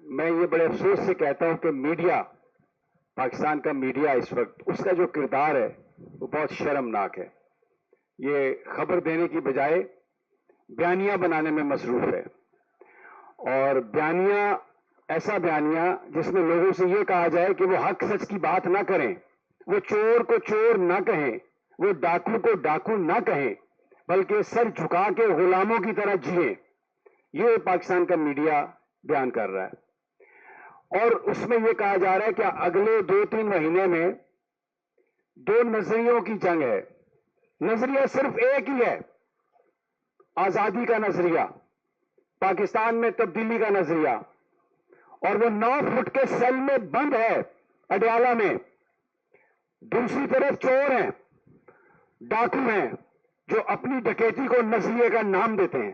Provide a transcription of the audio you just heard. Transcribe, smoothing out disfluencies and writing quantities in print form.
میں یہ بڑے افسوس سے کہتا ہوں کہ میڈیا، پاکستان کا میڈیا اس وقت اس کا جو کردار ہے وہ بہت شرمناک ہے. یہ خبر دینے کی بجائے بیانیہ بنانے میں مصروف ہے، اور بیانیہ ایسا بیانیہ جس میں لوگوں سے یہ کہا جائے کہ وہ حق سچ کی بات نہ کریں، وہ چور کو چور نہ کہیں، وہ ڈاکو کو ڈاکو نہ کہیں، بلکہ سر جھکا کے غلاموں کی طرح جیئیں. یہ پاکستان کا میڈیا بیان کر رہا ہے. اور اس میں یہ کہا جا رہا ہے کہ اگلے 2-3 مہینے میں 2 نظریوں کی جنگ ہے. نظریہ صرف ایک ہی ہے، آزادی کا نظریہ، پاکستان میں تبدیلی کا نظریہ، اور وہ 9 فٹ کے سیل میں بند ہے اڈیالہ میں. دوسری طرف چور ہیں، ڈاکو ہیں جو اپنی ڈکیتی کو نظریے کا نام دیتے ہیں.